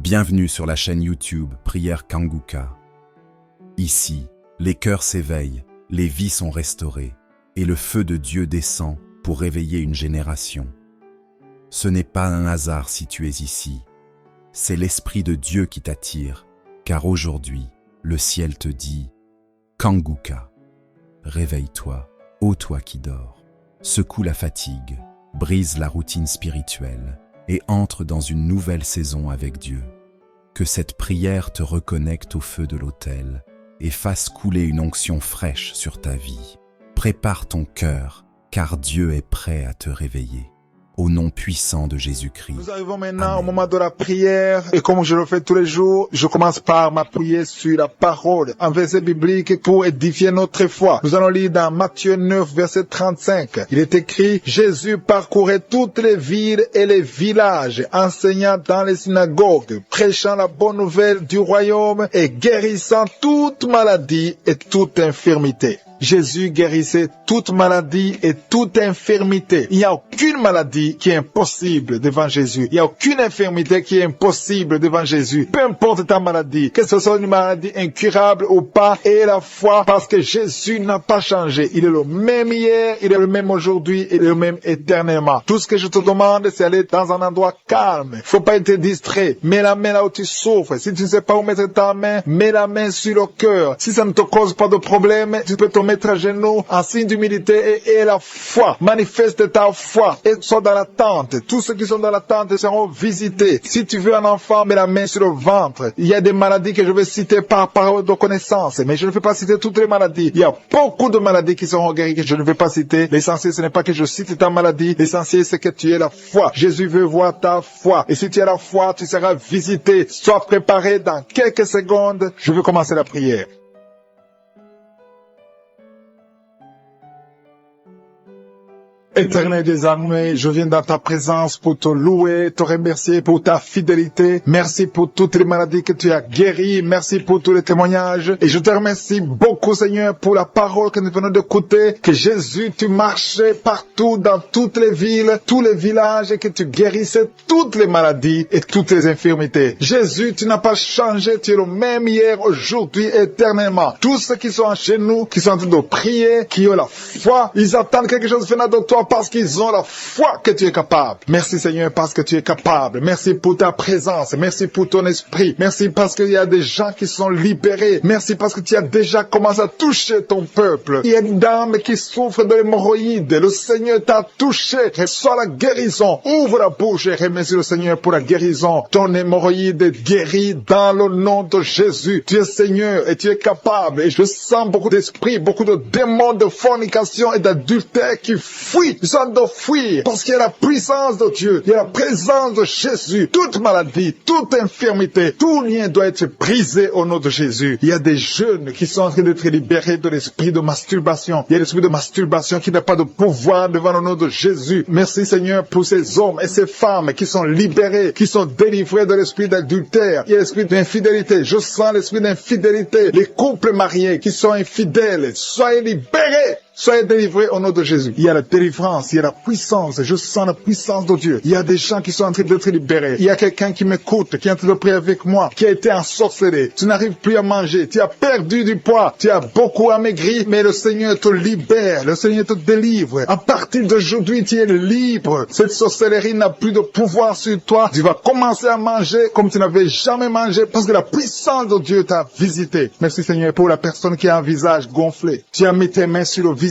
Bienvenue sur la chaîne YouTube Prière Kanguka. Ici, les cœurs s'éveillent, les vies sont restaurées, et le feu de Dieu descend pour réveiller une génération. Ce n'est pas un hasard si tu es ici. C'est l'Esprit de Dieu qui t'attire, car aujourd'hui, le ciel te dit « Kanguka, réveille-toi, ô toi qui dors, secoue la fatigue, brise la routine spirituelle et entre dans une nouvelle saison avec Dieu. Que cette prière te reconnecte au feu de l'autel et fasse couler une onction fraîche sur ta vie. Prépare ton cœur, car Dieu est prêt à te réveiller. Au nom puissant de Jésus-Christ. Nous arrivons maintenant au moment de la prière et comme je le fais tous les jours, je commence par m'appuyer sur la parole, un verset biblique pour édifier notre foi. Nous allons lire dans Matthieu 9, verset 35. Il est écrit, Jésus parcourait toutes les villes et les villages, enseignant dans les synagogues, prêchant la bonne nouvelle du royaume et guérissant toute maladie et toute infirmité. Jésus guérissait toute maladie et toute infirmité. Il n'y a aucune maladie qui est impossible devant Jésus. Il n'y a aucune infirmité qui est impossible devant Jésus. Peu importe ta maladie, que ce soit une maladie incurable ou pas, et la foi, parce que Jésus n'a pas changé. Il est le même hier, il est le même aujourd'hui, il est le même éternellement. Tout ce que je te demande, c'est aller dans un endroit calme. Il ne faut pas être distrait. Mets la main là où tu souffres. Si tu ne sais pas où mettre ta main, mets la main sur le cœur. Si ça ne te cause pas de problème, tu peux te mettre à genoux en signe d'humilité et la foi. Manifeste ta foi et sois dans l'attente. Tous ceux qui sont dans l'attente seront visités. Si tu veux un enfant, mets la main sur le ventre. Il y a des maladies que je vais citer par parole de connaissance, mais je ne vais pas citer toutes les maladies. Il y a beaucoup de maladies qui seront guéries que je ne vais pas citer. L'essentiel, ce n'est pas que je cite ta maladie. L'essentiel, c'est que tu aies la foi. Jésus veut voir ta foi. Et si tu as la foi, tu seras visité. Sois préparé dans quelques secondes. Je veux commencer la prière. Éternel des armées, je viens dans ta présence pour te louer, te remercier pour ta fidélité. Merci pour toutes les maladies que tu as guéries. Merci pour tous les témoignages. Et je te remercie beaucoup, Seigneur, pour la parole que nous venons d'écouter. Que Jésus, tu marchais partout dans toutes les villes, tous les villages et que tu guérissais toutes les maladies et toutes les infirmités. Jésus, tu n'as pas changé. Tu es le même hier, aujourd'hui, éternellement. Tous ceux qui sont chez nous, qui sont en train de prier, qui ont la foi, ils attendent quelque chose venant de toi parce qu'ils ont la foi que tu es capable. Merci Seigneur parce que tu es capable. Merci pour ta présence. Merci pour ton esprit. Merci parce qu'il y a des gens qui sont libérés. Merci parce que tu as déjà commencé à toucher ton peuple. Il y a une dame qui souffre de l'hémorroïde. Le Seigneur t'a touché. Reçois la guérison. Ouvre la bouche et remercie le Seigneur pour la guérison. Ton hémorroïde est guérie dans le nom de Jésus. Tu es Seigneur et tu es capable. Et je sens beaucoup d'esprits, beaucoup de démons de fornication et d'adultère qui fuient. Ils sont de fuir parce qu'il y a la puissance de Dieu, il y a la présence de Jésus. Toute maladie, toute infirmité, tout lien doit être brisé au nom de Jésus. Il y a des jeunes qui sont en train d'être libérés de l'esprit de masturbation. Il y a l'esprit de masturbation qui n'a pas de pouvoir devant le nom de Jésus. Merci Seigneur pour ces hommes et ces femmes qui sont libérés, qui sont délivrés de l'esprit d'adultère. Il y a l'esprit d'infidélité. Je sens l'esprit d'infidélité. Les couples mariés qui sont infidèles, soyez libérés. Soyez délivrés au nom de Jésus. Il y a la délivrance, il y a la puissance. Je sens la puissance de Dieu. Il y a des gens qui sont en train d'être libérés. Il y a quelqu'un qui m'écoute, qui est en train de prier avec moi, qui a été ensorcelé. Tu n'arrives plus à manger. Tu as perdu du poids. Tu as beaucoup amaigri, mais le Seigneur te libère. Le Seigneur te délivre. À partir d'aujourd'hui, tu es libre. Cette sorcellerie n'a plus de pouvoir sur toi. Tu vas commencer à manger comme tu n'avais jamais mangé parce que la puissance de Dieu t'a visité. Merci Seigneur pour la personne qui a un visage gonflé. Tu as mis tes mains sur le visage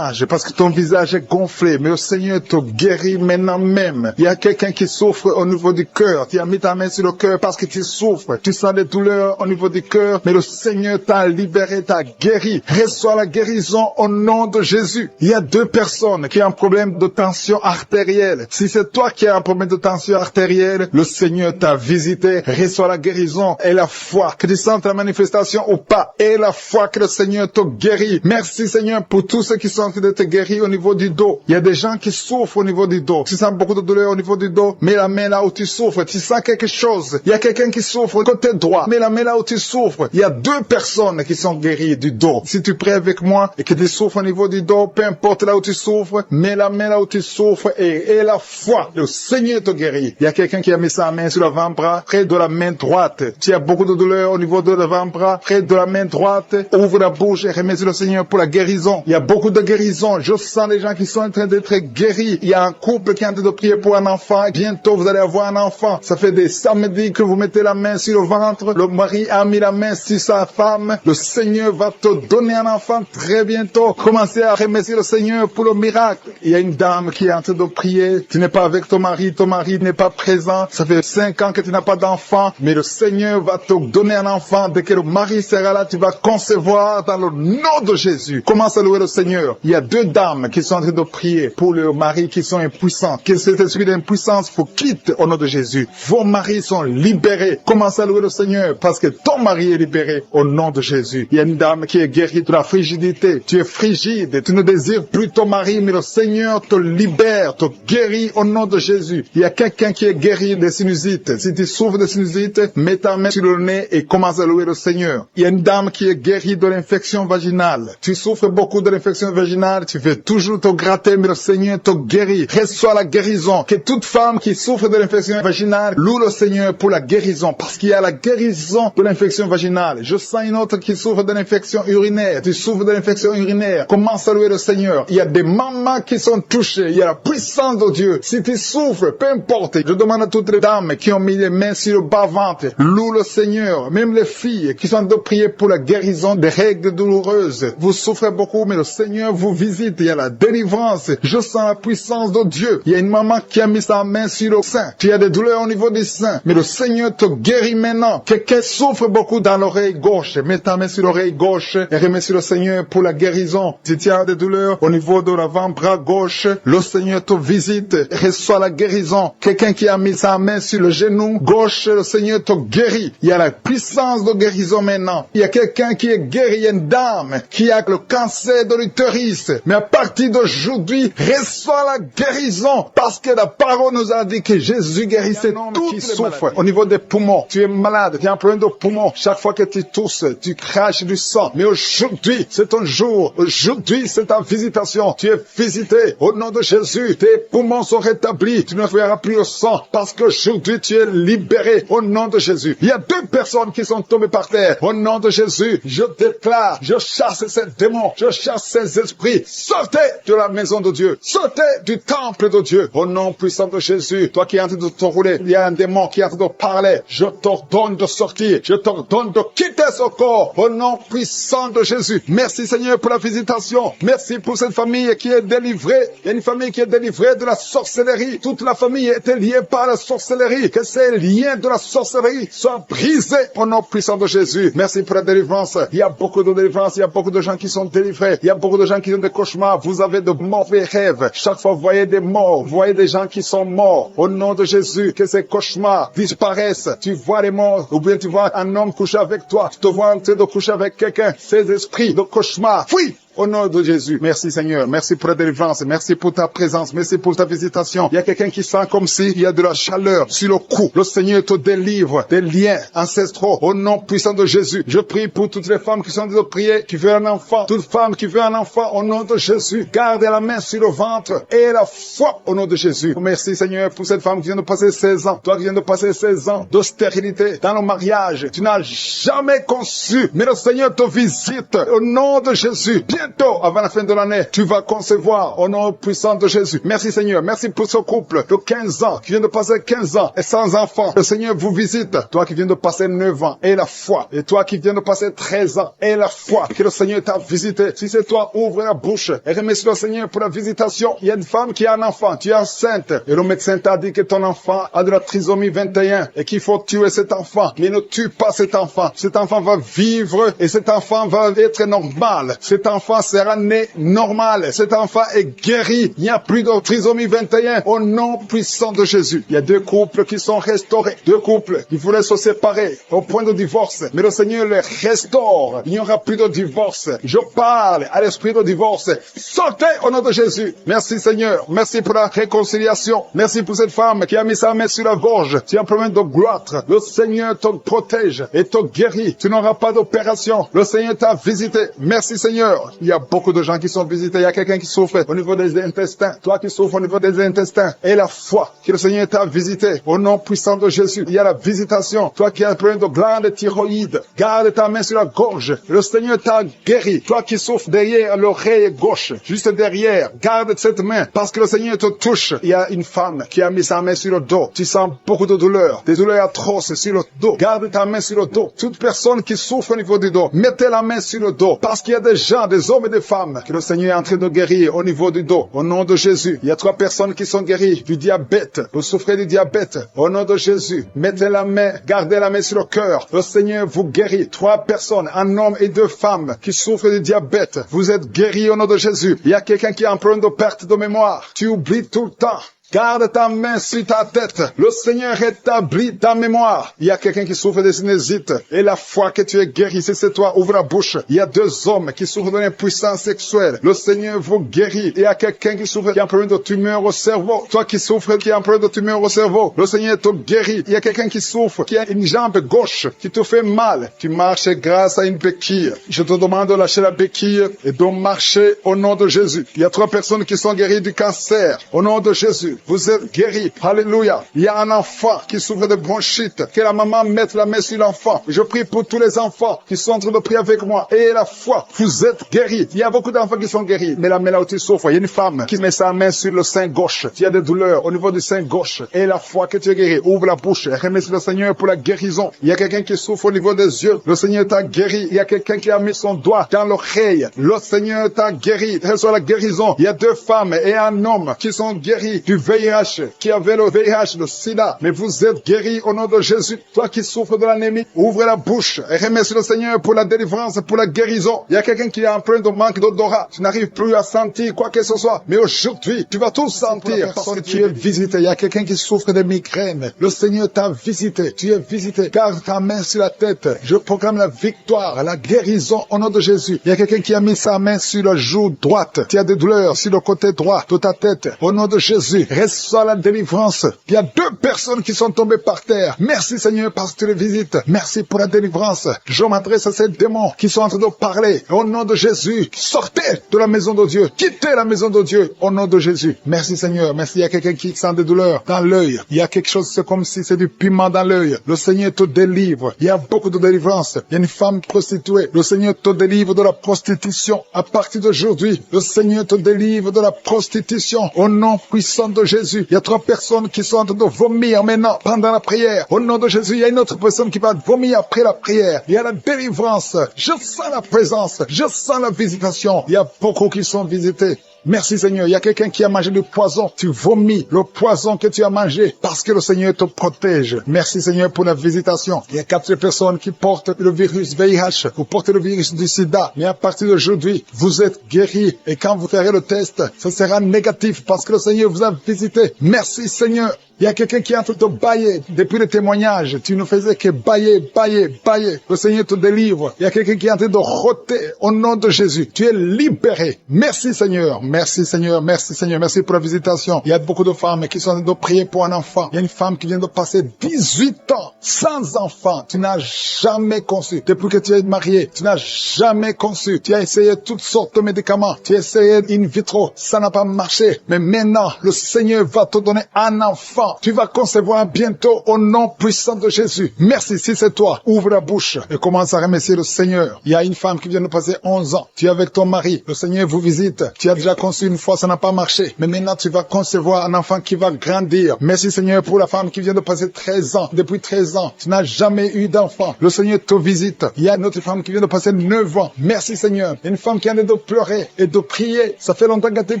parce que ton visage est gonflé, mais le Seigneur te guérit maintenant même. Il y a quelqu'un qui souffre au niveau du cœur. Tu as mis ta main sur le cœur parce que tu souffres. Tu sens des douleurs au niveau du cœur, mais le Seigneur t'a libéré, t'a guéri. Reçois la guérison au nom de Jésus. Il y a deux personnes qui ont un problème de tension artérielle. Si c'est toi qui as un problème de tension artérielle, le Seigneur t'a visité. Reçois la guérison et la foi. Que tu sentes la manifestation ou pas, et la foi que le Seigneur te guérit. Merci Seigneur pour tous ceux qui qui sont en train d'être guéris au niveau du dos. Il y a des gens qui souffrent au niveau du dos. Tu sens beaucoup de douleur au niveau du dos. Mets la main là où tu souffres. Tu sens quelque chose. Il y a quelqu'un qui souffre côté droit. Mets la main là où tu souffres. Il y a 2 personnes qui sont guéries du dos. Si tu pries avec moi et que tu souffres au niveau du dos, peu importe là où tu souffres, mets la main là où tu souffres et la foi. Le Seigneur te guérit. Il y a quelqu'un qui a mis sa main sur l'avant-bras, près de la main droite. Tu as beaucoup de douleur au niveau de l'avant-bras, près de la main droite. Ouvre la bouche et remercie le Seigneur pour la guérison. Il y a beaucoup de guérison. Je sens les gens qui sont en train d'être guéris. Il y a un couple qui est en train de prier pour un enfant. Bientôt, vous allez avoir un enfant. Ça fait des samedis que vous mettez la main sur le ventre. Le mari a mis la main sur sa femme. Le Seigneur va te donner un enfant très bientôt. Commencez à remercier le Seigneur pour le miracle. Il y a une dame qui est en train de prier. Tu n'es pas avec ton mari n'est pas présent. Ça fait 5 ans que tu n'as pas d'enfant. Mais le Seigneur va te donner un enfant. Dès que le mari sera là, tu vas concevoir dans le nom de Jésus. Commence à louer le Seigneur. Il y a 2 dames qui sont en train de prier pour leurs maris qui sont impuissants. Que cet esprit d'impuissance vous quitte au nom de Jésus. Vos maris sont libérés. Commence à louer le Seigneur parce que ton mari est libéré au nom de Jésus. Il y a une dame qui est guérie de la frigidité. Tu es frigide. Tu ne désires plus ton mari, mais le Seigneur te libère, te guérit au nom de Jésus. Il y a quelqu'un qui est guéri des sinusites. Si tu souffres de sinusite, mets ta main sur le nez et commence à louer le Seigneur. Il y a une dame qui est guérie de l'infection vaginale. Tu souffres beaucoup de l'infection vaginale. Tu fais toujours te gratter, mais le Seigneur te guérit. Reçois la guérison. Que toute femme qui souffre de l'infection vaginale loue le Seigneur pour la guérison, parce qu'il y a la guérison de l'infection vaginale. Je sens une autre qui souffre de l'infection urinaire. Tu souffres de l'infection urinaire. Commence à louer le Seigneur. Il y a des mamans qui sont touchées. Il y a la puissance de Dieu. Si tu souffres, peu importe. Je demande à toutes les dames qui ont mis les mains sur le bas-ventre, loue le Seigneur. Même les filles qui sont de prier pour la guérison des règles douloureuses. Vous souffrez beaucoup, mais le Seigneur vous visite. Il y a la délivrance. Je sens la puissance de Dieu. Il y a une maman qui a mis sa main sur le sein. Tu as des douleurs au niveau du sein, mais le Seigneur te guérit maintenant. Quelqu'un souffre beaucoup dans l'oreille gauche. Mets ta main sur l'oreille gauche et remercie le Seigneur pour la guérison. Si tu as des douleurs au niveau de l'avant-bras gauche, le Seigneur te visite. Reçois la guérison. Quelqu'un qui a mis sa main sur le genou gauche, le Seigneur te guérit. Il y a la puissance de guérison maintenant. Il y a quelqu'un qui est guéri, il y a une dame qui a le cancer de l'utérus. Mais à partir d'aujourd'hui, reçois la guérison parce que la parole nous a dit que Jésus guérissait tout qui souffre au niveau des poumons. Tu es malade, tu as un problème de poumons. Chaque fois que tu tousses, tu craches du sang. Mais aujourd'hui, c'est ton jour. Aujourd'hui, c'est ta visitation. Tu es visité au nom de Jésus. Tes poumons sont rétablis. Tu ne verras plus le sang parce qu'aujourd'hui, tu es libéré au nom de Jésus. Il y a 2 personnes qui sont tombées par terre. Au nom de Jésus, je déclare, je chasse ces démons, je chasse ces esprits. Sortez de la maison de Dieu. Sortez du temple de Dieu. Au nom puissant de Jésus, toi qui es en train de te rouler, il y a un démon qui est en train de parler. Je t'ordonne de sortir. Je t'ordonne de quitter ce corps. Au nom puissant de Jésus. Merci Seigneur pour la visitation. Merci pour cette famille qui est délivrée. Il y a une famille qui est délivrée de la sorcellerie. Toute la famille était liée par la sorcellerie. Que ces liens de la sorcellerie soient brisés au nom puissant de Jésus. Merci pour la délivrance. Il y a beaucoup de délivrance. Il y a beaucoup de gens qui sont délivrés. Il y a beaucoup de gens qui ont des cauchemars. Vous avez de mauvais rêves. Chaque fois, vous voyez des morts. Vous voyez des gens qui sont morts. Au nom de Jésus, que ces cauchemars disparaissent. Tu vois les morts. Ou bien tu vois un homme coucher avec toi. Tu te vois en train de coucher avec quelqu'un. Ces esprits de cauchemar, fuis! Au nom de Jésus. Merci Seigneur. Merci pour la délivrance. Merci pour ta présence. Merci pour ta visitation. Il y a quelqu'un qui sent comme s'il y a de la chaleur sur le cou. Le Seigneur te délivre des liens ancestraux. Au nom puissant de Jésus. Je prie pour toutes les femmes qui sont en train de prier, qui veulent un enfant. Toute femme qui veut un enfant, au nom de Jésus. Garde la main sur le ventre et la foi au nom de Jésus. Merci Seigneur pour cette femme qui vient de passer 16 ans. Toi qui viens de passer 16 ans de stérilité dans le mariage. Tu n'as jamais conçu. Mais le Seigneur te visite au nom de Jésus. Bientôt, avant la fin de l'année, tu vas concevoir au nom puissant de Jésus. Merci Seigneur. Merci pour ce couple de 15 ans qui vient de passer 15 ans et sans enfant. Le Seigneur vous visite. Toi qui viens de passer 9 ans et la foi. Et toi qui viens de passer 13 ans et la foi. Que le Seigneur t'a visité. Si c'est toi, ouvre la bouche et remercie le Seigneur pour la visitation. Il y a une femme qui a un enfant. Tu es enceinte. Et le médecin t'a dit que ton enfant a de la trisomie 21 et qu'il faut tuer cet enfant. Mais ne tue pas cet enfant. Cet enfant va vivre et cet enfant va être normal. Cet enfant enfant sera né normal. Cet enfant est guéri. Il n'y a plus de trisomie 21 au nom puissant de Jésus. Il y a deux couples qui sont restaurés. Deux couples qui voulaient se séparer au point de divorce. Mais le Seigneur les restaure. Il n'y aura plus de divorce. Je parle à l'esprit de divorce. Sortez au nom de Jésus. Merci Seigneur. Merci pour la réconciliation. Merci pour cette femme qui a mis sa main sur la gorge. Tu as un problème de gloire. Le Seigneur te protège et te guérit. Tu n'auras pas d'opération. Le Seigneur t'a visité. Merci Seigneur. Il y a beaucoup de gens qui sont visités. Il y a quelqu'un qui souffre au niveau des intestins. Toi qui souffres au niveau des intestins. Et la foi que le Seigneur t'a visité. Au nom puissant de Jésus. Il y a la visitation. Toi qui as un problème de glande thyroïde. Garde ta main sur la gorge. Le Seigneur t'a guéri. Toi qui souffres derrière l'oreille gauche. Juste derrière. Garde cette main. Parce que le Seigneur te touche. Il y a une femme qui a mis sa main sur le dos. Tu sens beaucoup de douleurs. Des douleurs atroces sur le dos. Garde ta main sur le dos. Toute personne qui souffre au niveau du dos. Mettez la main sur le dos. Parce qu'il y a des gens, des hommes et des femmes que le Seigneur est en train de guérir au niveau du dos. Au nom de Jésus. Il y a 3 personnes qui sont guéries du diabète. Vous souffrez du diabète. Au nom de Jésus. Mettez la main. Gardez la main sur le cœur. Le Seigneur vous guérit. 3 personnes, un homme et 2 femmes qui souffrent du diabète. Vous êtes guéris au nom de Jésus. Il y a quelqu'un qui a un problème de perte de mémoire. Tu oublies tout le temps. Garde ta main sur ta tête. Le Seigneur rétablit ta mémoire. Il y a quelqu'un qui souffre de sinusite. Et la foi que tu es guéri, si c'est toi, ouvre la bouche. Il y a 2 hommes qui souffrent de l'impuissance sexuelle. Le Seigneur vous guérit. Il y a quelqu'un qui souffre, qui a un problème de tumeur au cerveau. Toi qui souffres, qui a un problème de tumeur au cerveau. Le Seigneur te guérit. Il y a quelqu'un qui souffre, qui a une jambe gauche, qui te fait mal. Tu marches grâce à une béquille. Je te demande de lâcher la béquille et de marcher au nom de Jésus. Il y a 3 personnes qui sont guéries du cancer. Au nom de Jésus. Vous êtes guéris. Alléluia. Il y a un enfant qui souffre de bronchite. Que la maman mette la main sur l'enfant. Je prie pour tous les enfants qui sont en train de prier avec moi. Et la foi. Vous êtes guéris. Il y a beaucoup d'enfants qui sont guéris. Mais la main là où tu souffres, il y a une femme qui met sa main sur le sein gauche. Tu as des douleurs au niveau du sein gauche. Et la foi que tu es guéri. Ouvre la bouche. Remercie le Seigneur pour la guérison. Il y a quelqu'un qui souffre au niveau des yeux. Le Seigneur t'a guéri. Il y a quelqu'un qui a mis son doigt dans l'oreille. Le Seigneur t'a guéri. Reçois la guérison. Il y a 2 femmes et un homme qui sont guéris du VIH. Qui avait le VIH, le sida, mais vous êtes guéris au nom de Jésus. Toi qui souffres de l'anémie, ouvre la bouche et remercie le Seigneur pour la délivrance, pour la guérison. Il y a quelqu'un qui a un problème de manque d'odorat. Tu n'arrives plus à sentir quoi que ce soit, mais aujourd'hui, tu vas tout sentir parce que tu es visité. Il y a quelqu'un qui souffre de migraines. Le Seigneur t'a visité. Tu es visité. Garde ta main sur la tête. Je proclame la victoire, la guérison au nom de Jésus. Il y a quelqu'un qui a mis sa main sur la joue droite. Tu as des douleurs sur le côté droit de ta tête. Au nom de Jésus, reçois la délivrance. Il y a 2 personnes qui sont tombées par terre. Merci Seigneur parce que tu les visites. Merci pour la délivrance. Je m'adresse à ces démons qui sont en train de parler. Au nom de Jésus, sortez de la maison de Dieu. Quittez la maison de Dieu au nom de Jésus. Merci Seigneur. Merci. Il y a quelqu'un qui sent des douleurs dans l'œil. Il y a quelque chose, c'est comme si c'est du piment dans l'œil. Le Seigneur te délivre. Il y a beaucoup de délivrance. Il y a une femme prostituée. Le Seigneur te délivre de la prostitution. À partir d'aujourd'hui, le Seigneur te délivre de la prostitution. Au nom puissant de Jésus. Il y a 3 personnes qui sont en train de vomir maintenant pendant la prière. Au nom de Jésus, il y a une autre personne qui va vomir après la prière. Il y a la délivrance. Je sens la présence. Je sens la visitation. Il y a beaucoup qui sont visités. Merci Seigneur. Il y a quelqu'un qui a mangé du poison. Tu vomis le poison que tu as mangé parce que le Seigneur te protège. Merci Seigneur pour la visitation. Il y a 4 personnes qui portent le virus VIH. Vous portez le virus du sida. Mais à partir d'aujourd'hui, vous êtes guéris. Et quand vous ferez le test, ce sera négatif parce que le Seigneur vous a visité. Merci Seigneur. Il y a quelqu'un qui est en train de bailler. Depuis le témoignage, tu ne faisais que bailler, bailler, bailler. Le Seigneur te délivre. Il y a quelqu'un qui est en train de rôter au nom de Jésus. Tu es libéré. Merci Seigneur. Merci Seigneur. Merci Seigneur. Merci pour la visitation. Il y a beaucoup de femmes qui sont en train de prier pour un enfant. Il y a une femme qui vient de passer 18 ans sans enfant. Tu n'as jamais conçu. Depuis que tu es marié, tu n'as jamais conçu. Tu as essayé toutes sortes de médicaments. Tu as essayé in vitro. Ça n'a pas marché. Mais maintenant, le Seigneur va te donner un enfant. Tu vas concevoir bientôt au nom puissant de Jésus. Merci, si c'est toi, ouvre la bouche et commence à remercier le Seigneur. Il y a une femme qui vient de passer 11 ans. Tu es avec ton mari. Le Seigneur vous visite. Tu as déjà conçu une fois, ça n'a pas marché. Mais maintenant, tu vas concevoir un enfant qui va grandir. Merci Seigneur pour la femme qui vient de passer 13 ans. Depuis 13 ans, tu n'as jamais eu d'enfant. Le Seigneur te visite. Il y a une autre femme qui vient de passer 9 ans. Merci Seigneur. Une femme qui a de pleurer et de prier. Ça fait longtemps que tu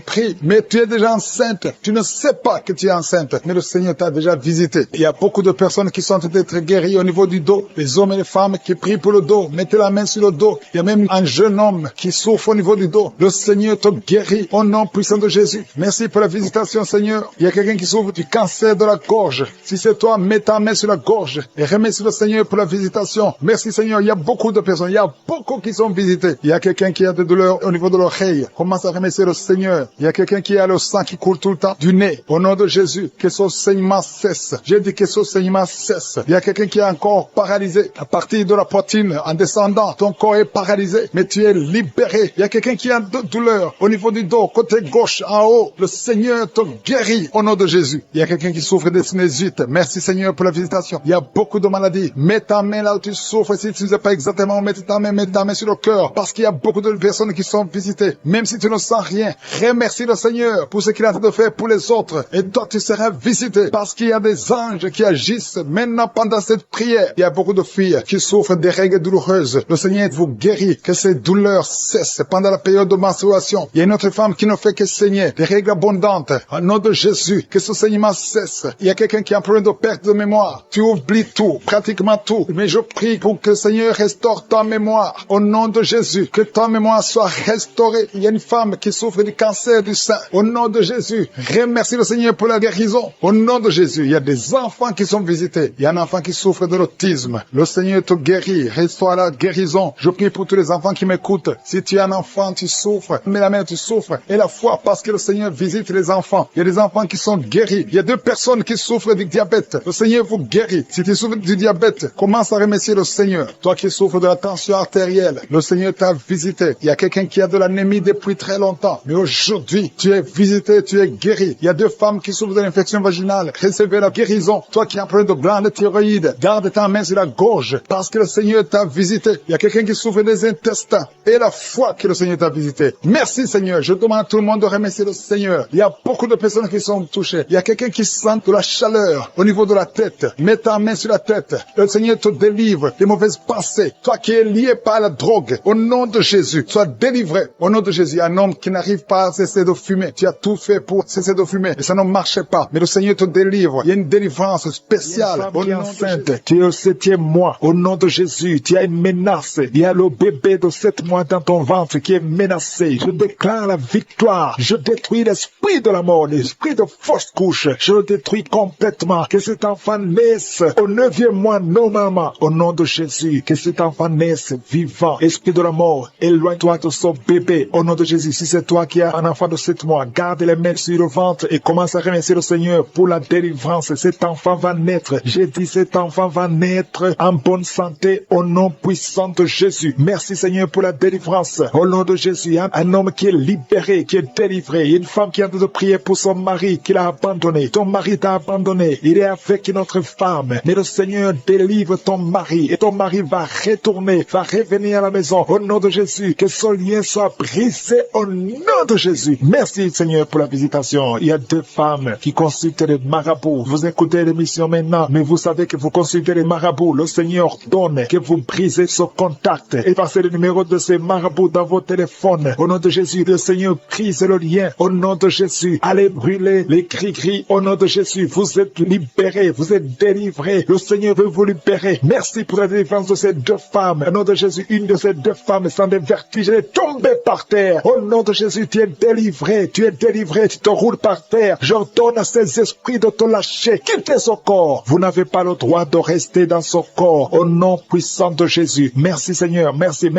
pries, mais tu es déjà enceinte. Tu ne sais pas que tu es enceinte. Mais le Seigneur Seigneur t'a déjà visité. Il y a beaucoup de personnes qui sont en train d'être guéries au niveau du dos. Les hommes et les femmes qui prient pour le dos. Mettez la main sur le dos. Il y a même un jeune homme qui souffre au niveau du dos. Le Seigneur te guérit au nom puissant de Jésus. Merci pour la visitation, Seigneur. Il y a quelqu'un qui souffre du cancer de la gorge. Si c'est toi, mets ta main sur la gorge et remercie le Seigneur pour la visitation. Merci, Seigneur. Il y a beaucoup de personnes. Il y a beaucoup qui sont visitées. Il y a quelqu'un qui a des douleurs au niveau de l'oreille. Commence à remercier le Seigneur. Il y a quelqu'un qui a le sang qui coule tout le temps du nez. Au nom de Jésus, que ce saignement cesse. J'ai dit que ce saignement cesse. Il y a quelqu'un qui est encore paralysé à partir de la poitrine en descendant. Ton corps est paralysé, mais tu es libéré. Il y a quelqu'un qui a de douleurs au niveau du dos, côté gauche, en haut. Le Seigneur te guérit au nom de Jésus. Il y a quelqu'un qui souffre de sinusite. Merci Seigneur pour la visitation. Il y a beaucoup de maladies. Mets ta main là où tu souffres. Si tu ne sais pas exactement, mets ta main sur le cœur. Parce qu'il y a beaucoup de personnes qui sont visitées. Même si tu ne sens rien, remercie le Seigneur pour ce qu'il est en train de faire pour les autres. Et toi, tu seras visité. Parce qu'il y a des anges qui agissent maintenant pendant cette prière. Il y a beaucoup de filles qui souffrent des règles douloureuses. Le Seigneur vous guérit. Que ces douleurs cessent pendant la période de menstruation. Il y a une autre femme qui ne fait que saigner. Des règles abondantes. Au nom de Jésus, que ce saignement cesse. Il y a quelqu'un qui a un problème de perte de mémoire. Tu oublies tout, pratiquement tout. Mais je prie pour que le Seigneur restaure ta mémoire. Au nom de Jésus, que ta mémoire soit restaurée. Il y a une femme qui souffre du cancer du sein. Au nom de Jésus, remercie le Seigneur pour la guérison. Au nom de Jésus, il y a des enfants qui sont visités. Il y a un enfant qui souffre de l'autisme. Le Seigneur te guérit. Restaure la guérison. Je prie pour tous les enfants qui m'écoutent. Si tu es un enfant, tu souffres. Mais la mère, tu souffres. Et la foi, parce que le Seigneur visite les enfants. Il y a des enfants qui sont guéris. Il y a 2 personnes qui souffrent du diabète. Le Seigneur vous guérit. Si tu souffres du diabète, commence à remercier le Seigneur. Toi qui souffres de la tension artérielle, le Seigneur t'a visité. Il y a quelqu'un qui a de l'anémie depuis très longtemps. Mais aujourd'hui, tu es visité, tu es guéri. Il y a 2 femmes qui souffrent de l'infection vaginale. Recevez la guérison. Toi qui as un problème de glande thyroïde, garde ta main sur la gorge parce que le Seigneur t'a visité. Il y a quelqu'un qui souffre des intestins et la foi que le Seigneur t'a visité. Merci Seigneur. Je demande à tout le monde de remercier le Seigneur. Il y a beaucoup de personnes qui sont touchées. Il y a quelqu'un qui sent de la chaleur au niveau de la tête. Mets ta main sur la tête. Le Seigneur te délivre des mauvaises pensées. Toi qui es lié par la drogue, au nom de Jésus, sois délivré. Au nom de Jésus, un homme qui n'arrive pas à cesser de fumer. Tu as tout fait pour cesser de fumer et ça ne marchait pas. Mais le Seigneur te délivre. Il y a une délivrance spéciale. Au nom enceinte, tu es au 7e mois. Au nom de Jésus, tu as une menace. Il y a le bébé de 7 mois dans ton ventre qui est menacé. Je déclare la victoire. Je détruis l'esprit de la mort, l'esprit de fausse couche. Je le détruis complètement. Que cet enfant naisse au 9e mois normalement. Au nom de Jésus, que cet enfant naisse vivant. Esprit de la mort, éloigne-toi de son bébé. Au nom de Jésus, si c'est toi qui as un enfant de 7 mois, garde les mains sur le ventre et commence à remercier le Seigneur pour la délivrance. Cet enfant va naître. J'ai dit cet enfant va naître en bonne santé au nom puissant de Jésus. Merci Seigneur pour la délivrance. Au nom de Jésus, un homme qui est libéré, qui est délivré. Une femme qui a de prier pour son mari qui l'a abandonné. Ton mari t'a abandonné. Il est avec une autre femme. Mais le Seigneur délivre ton mari et ton mari va retourner, va revenir à la maison. Au nom de Jésus, que son lien soit brisé au nom de Jésus. Merci Seigneur pour la visitation. Il y a 2 femmes qui consultent les marabouts. Vous écoutez l'émission maintenant, mais vous savez que vous consultez les marabouts. Le Seigneur donne que vous brisez ce contact et passez le numéro de ces marabouts dans vos téléphones. Au nom de Jésus, le Seigneur brise le lien. Au nom de Jésus, allez brûler les gris-gris. Au nom de Jésus, vous êtes libérés, vous êtes délivrés. Le Seigneur veut vous libérer. Merci pour la délivrance de ces 2 femmes. Au nom de Jésus, une de ces 2 femmes sans des vertiges, elle est tombée par terre. Au nom de Jésus, tu es délivré, tu te roules par terre. J'ordonne à ces esprits de te lâcher. Quittez son corps. Vous n'avez pas le droit de rester dans son corps. Au nom puissant de Jésus. Merci Seigneur. Merci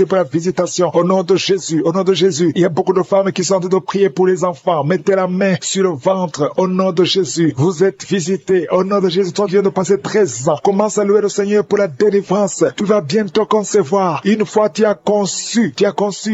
pour la visitation. Au nom de Jésus. Au nom de Jésus. Il y a beaucoup de femmes qui sont en train de prier pour les enfants. Mettez la main sur le ventre. Au nom de Jésus. Vous êtes visités. Au nom de Jésus. Toi qui viens de passer 13 ans. Commence à louer le Seigneur pour la délivrance. Tu vas bientôt concevoir. Une fois tu as conçu,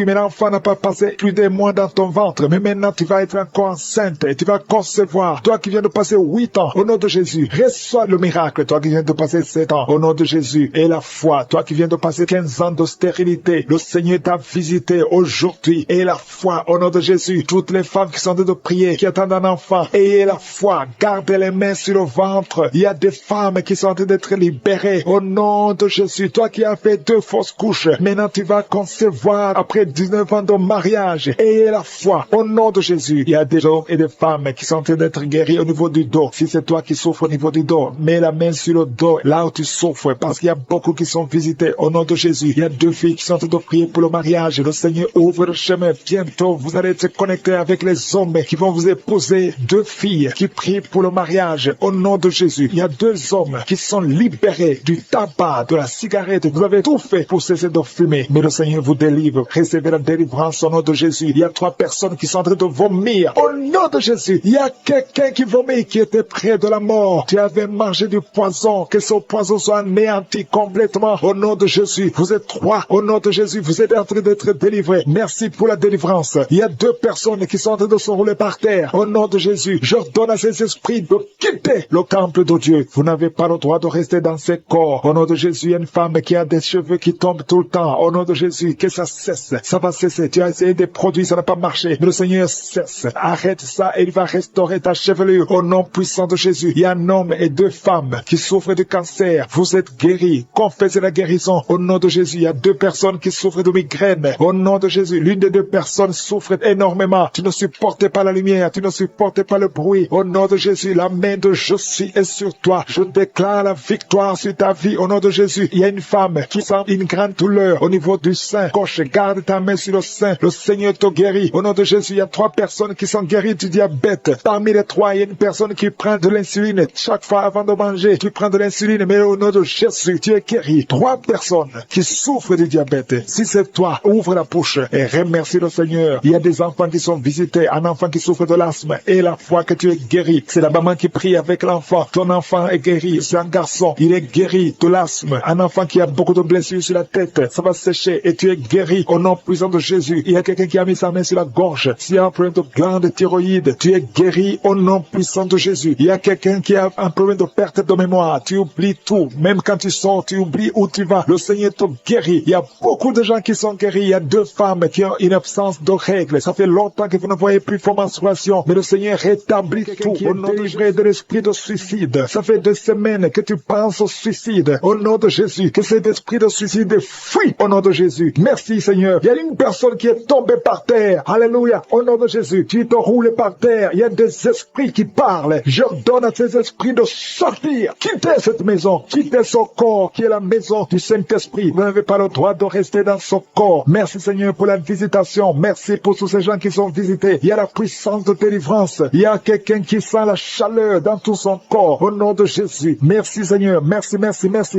mais l'enfant n'a pas passé plus des mois dans ton ventre. Mais maintenant tu vas être encore enceinte et tu vas concevoir. Toi qui viens de passer 8 ans. Au nom de Jésus. Reçois le miracle. Toi qui viens de passer 7 ans. Au nom de Jésus. Et la foi. Toi qui viens de passer 15 ans de stérilité. Le Seigneur t'a visité aujourd'hui. Et la foi. Au nom de Jésus. Toutes les femmes qui sont en train de prier, qui attendent un enfant. Ayez la foi. Gardez les mains sur le ventre. Il y a des femmes qui sont en train d'être libérées. Au nom de Jésus. Toi qui as fait 2 fausses couches. Maintenant tu vas concevoir après 19 ans de mariage. Ayez la foi. Au nom de Jésus. Il y a des hommes et des femmes qui sont en train d'être guéris niveau du dos. Si c'est toi qui souffres au niveau du dos, mets la main sur le dos, là où tu souffres, parce qu'il y a beaucoup qui sont visités au nom de Jésus. Il y a 2 filles qui sont en train de prier pour le mariage. Le Seigneur ouvre le chemin. Bientôt, vous allez être connectés avec les hommes qui vont vous épouser. 2 filles qui prient pour le mariage au nom de Jésus. Il y a 2 hommes qui sont libérés du tabac, de la cigarette. Vous avez tout fait pour cesser de fumer. Mais le Seigneur vous délivre. Recevez la délivrance au nom de Jésus. Il y a 3 personnes qui sont en train de vomir. Au nom de Jésus, il y a quelqu'un qui vomit, qui était près de la mort. Tu avais mangé du poison. Que ce poison soit anéanti complètement. Au nom de Jésus, vous êtes 3. Au nom de Jésus, vous êtes en train d'être délivrés. Merci pour la délivrance. Il y a 2 personnes qui sont en train de se rouler par terre. Au nom de Jésus, j'ordonne à ces esprits de quitter le temple de Dieu. Vous n'avez pas le droit de rester dans ces corps. Au nom de Jésus, il y a une femme qui a des cheveux qui tombent tout le temps. Au nom de Jésus, que ça cesse. Ça va cesser. Tu as essayé des produits, ça n'a pas marché. Mais le Seigneur cesse. Arrête ça et il va restaurer ta chevelure. Au nom puissant de Jésus, il y a un homme et 2 femmes qui souffrent de cancer. Vous êtes guéris. Confessez la guérison. Au nom de Jésus, il y a 2 personnes qui souffrent de migraine. Au nom de Jésus, l'une des 2 personnes souffre énormément. Tu ne supportes pas la lumière. Tu ne supportes pas le bruit. Au nom de Jésus, la main de Je suis est sur toi. Je déclare la victoire sur ta vie. Au nom de Jésus, il y a une femme qui sent une grande douleur au niveau du sein gauche. Garde ta main sur le sein. Le Seigneur te guérit. Au nom de Jésus, il y a 3 personnes qui sont guéries du diabète. Parmi les 3, il y a une personne qui prend de l'insuline. Chaque fois avant de manger, tu prends de l'insuline. Mais au nom de Jésus, tu es guéri. 3 personnes qui souffrent du diabète. Si c'est toi, ouvre la bouche et remercie le Seigneur. Il y a des enfants qui sont visités. Un enfant qui souffre de l'asthme. Et la foi que tu es guéri. C'est la maman qui prie avec l'enfant. Ton enfant est guéri. C'est un garçon. Il est guéri de l'asthme. Un enfant qui a beaucoup de blessures sur la tête. Ça va sécher et tu es guéri au nom puissant de Jésus. Il y a quelqu'un qui a mis sa main sur la gorge. S'il y a un problème de glande thyroïde, tu es guéri au nom puissant de Jésus. Il y a quelqu'un qui a un problème de perte de mémoire. Tu oublies tout. Même quand tu sors, tu oublies où tu vas. Le Seigneur te guérit. Il y a beaucoup de gens qui sont guéris. Il y a 2 femmes qui ont une absence de règles. Ça fait longtemps que vous ne voyez plus vos menstruations. Mais le Seigneur rétablit tout. Au nom de l'esprit de suicide. Ça fait 2 semaines que tu penses au suicide. Au nom de Jésus. Que cet esprit de suicide fuit. Au nom de Jésus. Merci Seigneur. Il y a une personne qui est tombée par terre. Alléluia. Au nom de Jésus. Tu te roules par terre. Il y a des esprits qui parlent. J'ordonne à ces esprits de sortir. Quittez cette maison. Quittez son corps qui est la maison du Saint-Esprit. Vous n'avez pas le droit de rester dans son corps. Merci Seigneur pour la visitation. Merci pour tous ces gens qui sont visités. Il y a la puissance de délivrance. Il y a quelqu'un qui sent la chaleur dans tout son corps. Au nom de Jésus. Merci Seigneur. Merci.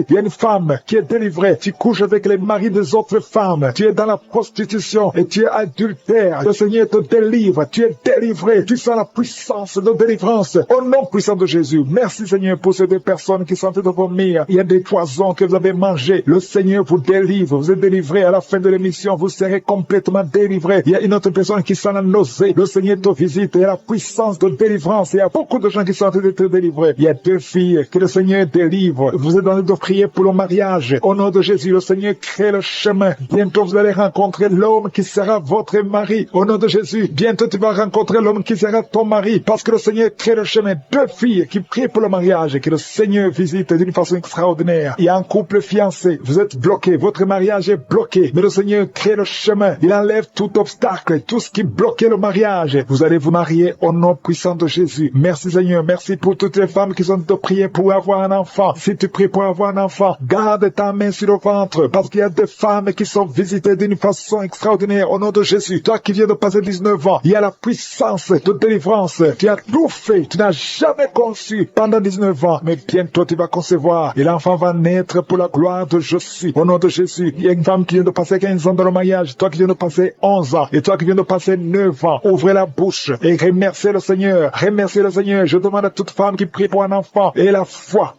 Il y a une femme qui est délivrée. Tu couches avec les maris des autres femmes. Tu es dans la prostitution et tu es adultère. Le Seigneur te délivre. Tu es délivré. Tu sens la puissance de délivrance. Au nom puissant de Jésus. Merci Seigneur pour ces 2 personnes qui sont en train de vomir. Il y a des poisons que vous avez mangés. Le Seigneur vous délivre. Vous êtes délivré. À la fin de l'émission, vous serez complètement délivré. Il y a une autre personne qui sent la nausée. Le Seigneur te visite. Il y a la puissance de délivrance. Il y a beaucoup de gens qui sont en train d'être délivrés. Il y a 2 filles que le Seigneur délivre. Vous êtes en train de prier pour le mariage. Au nom de Jésus, le Seigneur crée le chemin. Bientôt, vous allez rencontrer l'homme qui sera votre mari. Au nom de Jésus, bientôt tu vas rencontrer l'homme qui sera ton mari. Parce que le Seigneur crée le chemin. 2 filles qui prient pour le mariage. Que le Seigneur visite d'une façon extraordinaire. Il y a un couple fiancé. Vous êtes bloqué. Votre mariage est bloqué. Mais le Seigneur crée le chemin. Il enlève tout obstacle. Tout ce qui bloquait le mariage. Vous allez vous marier au nom puissant de Jésus. Merci Seigneur. Merci pour toutes les femmes qui sont de prier pour avoir un enfant. Si tu pries pour avoir un enfant, garde ta main sur le ventre. Parce qu'il y a des femmes qui sont visitées d'une façon extraordinaire au nom de Jésus. Toi qui viens de passer 19 ans, il y a la puissance de délivrance. Tu as tout fait. Tu n'as jamais conçu pendant 19 ans. Mais bientôt tu vas concevoir. Et l'enfant va naître pour la gloire de Je suis. Au nom de Jésus. Il y a une femme qui vient de passer 15 ans dans le mariage. Toi qui viens de passer 11 ans. Et toi qui viens de passer 9 ans. Ouvrez la bouche et remerciez le Seigneur. Remerciez le Seigneur. Je demande à toute femme qui prie pour un enfant. Et la foi.